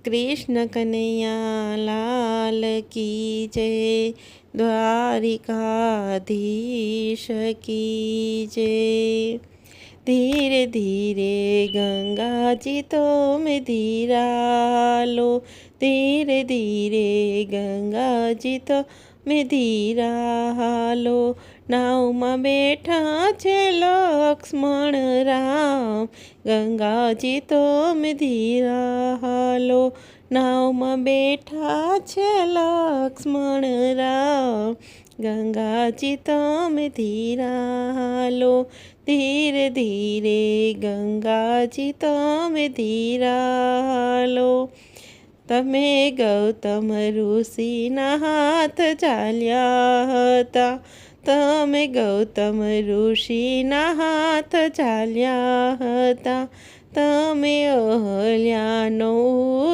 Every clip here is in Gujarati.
कृष्ण कन्हैया लाल की जय। द्वारिकाधीश की जय। धीरे धीरे गंगा जी तो में धीरा लो। धीरे धीरे गंगा जी तो में धीरा लो। नावમાં બેઠા છે લક્ષ્મણ રામ। ગંગાજી તો में ધીરા લો। નાવમાં બેઠા છે લક્ષ્મણ રામ। ગંગાજી તો में ધીરા લો। ધીરે ધીરે ગંગાજી તો में ધીરા લો। તમે ગૌતમ ઋષિના હાથ ચાલ્યા હતા। તમે ગૌતમ ઋષિના હાથ ચાલ્યા હતા। તમે અહલ્યાનો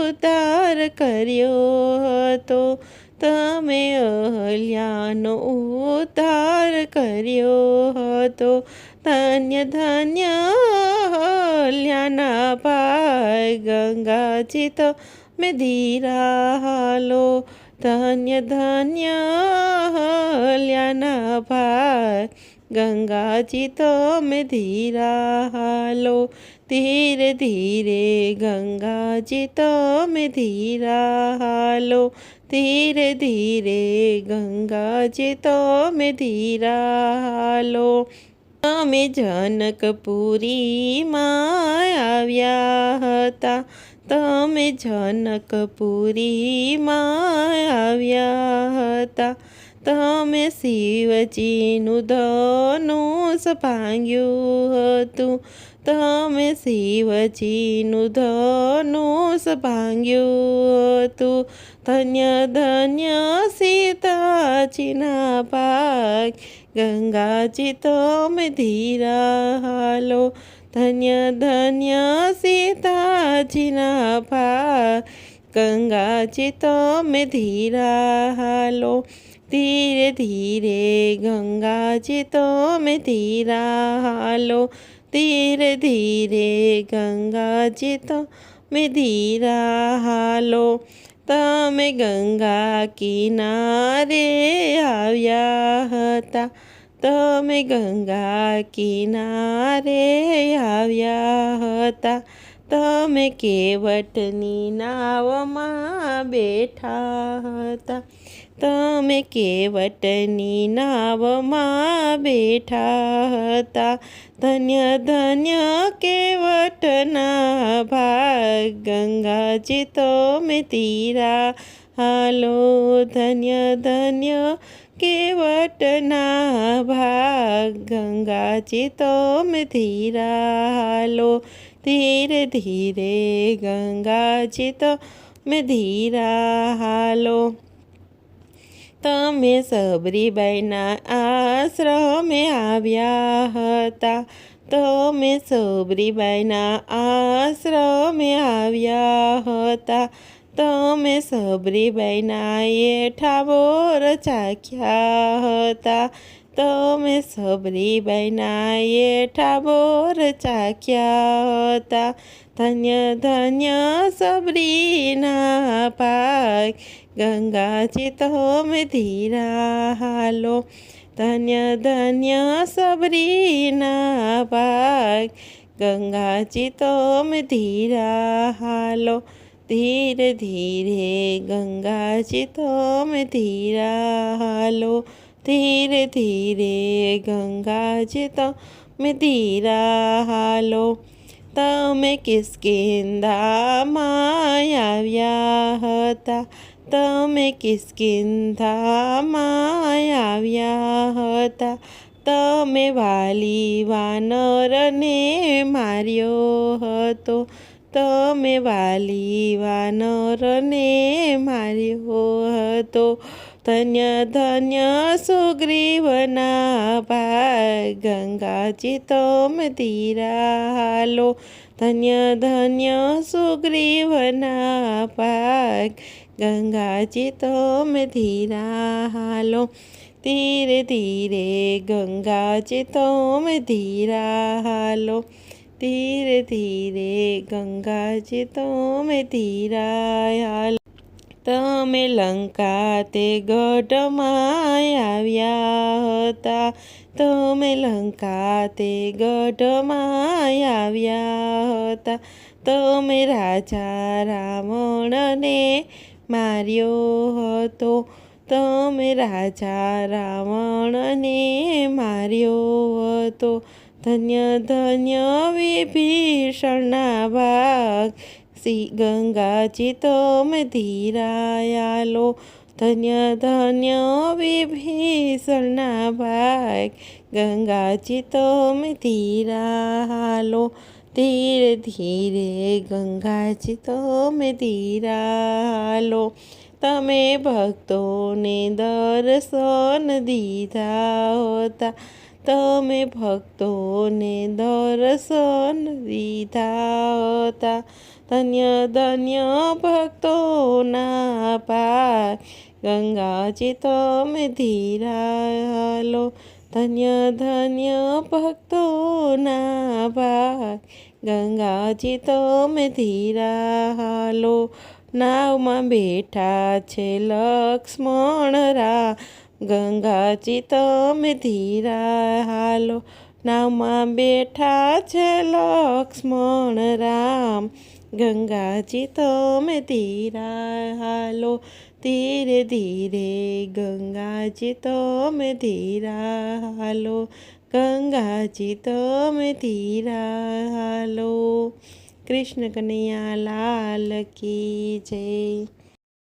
ઉદ્ધાર કર્યો હતો। તમે અહલ્યાનો ઉદ્ધાર કર્યો હતો। ધન્ય ધન્ય અહલ્યાના ભાઈ। ગંગાજી તો में ધીરા લો। ધન્ય ધન્ય અહલ્યાના ભાઈ। ગંગાજી તો में ધીરા લો। ધીરે ધીરે ગંગાજી તો में ધીરા લો। ધીરે ધીરે ગંગાજી તો में ધીરા લો। તમે જનકપુરીમાં આવ્યા હતા। તમે જનકપુરીમાં આવ્યા હતા। તમે શિવજીનું ધનુષ ભાંગ્યું હતું। તમે શિવજીનું ધનુષ ભાંગ્યું હતું। ધન્ય ધન્ય સીતાજીના ભાગ। ગંગાજી તો में ધીરા લો। ધન્ય ધન્ય સીતાજીના ભાગ। ગંગાજી તો में ધીરા લો। ધીરે ધીરે ગંગાજી તો में ધીરા લો। ધીરે ધીરે ગંગાજી તો में ધીરા લો। તમે ગંગા કિનારે આવ્યા હતા। તમે ગંગા કિનારે આવ્યા હતા। તમે કેવટની નાવમાં બેઠા હતા। તમે કેવટની નાવમાં બેઠા હતા। ધન્ય ધન્ય કેવટના ભાગ। ગંગાજી તો में ધીરા લો। ધન્ય ધન્ય કેવટના ભાગ। ગંગાજી તો में ધીરા લો। ધીરે ધીરે ગંગાજી તો में ધીરા લો। તમે સબરીબાઈના આશ્રમે આવ્યા હતા। તમે સબરીબાઈના આશ્રમે આવ્યા હતા। તમે સબરીબાઈના એઠા બોર ચાખ્યા હતા। તમે સબરીબાઈના એઠા બોર ચાખ્યા હતા। ધન્ય ધન્ય સબરીના ભાગ। ગંગાજી તો में ધીરા લો। ધન્ય ધન્ય સબરીના ભાગ। ગંગાજી તો में ધીરા લો। ધીરે ધીરે ગંગાજી તો में ધીરા લો। ધીરે ધીરે ગંગાજી તો में ધીરા લો। તમે કિષ્કિંધામાં આવ્યા હતા। તમે કિષ્કિંધામાં આવ્યા હતા। તમે વાલી વાનરને માર્યો હતો। તમે વાલી વાનરને માર્યો હતો। ધન્ય ધન્ય સુગ્રીવના ભાગ। ગંગાજી તો में ધીરા લો। ધન્ય ધન્ય સુગ્રીવના ભાગ। ગંગાજી તો में ધીરા લો। ધીરે ધીરે ગંગાજી તો में ધીરા લો। ધીરે ધીરે ગંગાજી તમે ધીરાયા તમે લંકા તે ગઢમાં આવ્યા હતા તમે લંકા તે ગઢમાં આવ્યા હતા તમે રાજા રાવણને માર્યો હતો તમે રાજા રાવણને માર્યો હતો ધન્ય ધન્ય વિભીષણના ભાગ શ્રી ગંગાજી તમે ધીરાયાલો ધન્ય ધન્ય વિભીષણના ભાગ ગંગાજી તમે ધીરાલો ધીરે ધીરે ગંગાજી તમે ધીરાલો તમે ભક્તોને દર્શન દીધા હતા તમે ભક્તોને દર્શન દીધા હતા ધન્ય ધન્ય ભક્તોના પાર ગંગાજી તમે ધીરાલો ધન્ય ધન્ય ભક્તોના પાર ગંગાજી તમે ધીરાલો નાવમાં બેઠા છે લક્ષ્મણ રામ ગંગાજી તમે ધીરાલો નાવમાં બેઠા છે લક્ષ્મણ રામ ગંગાજી તમે ધીરાલો ધીરે ધીરે ગંગાજી તમે ધીરાલો ગંગાજી તમે ધીરાલો કૃષ્ણ કનૈયા લાલ કી જય।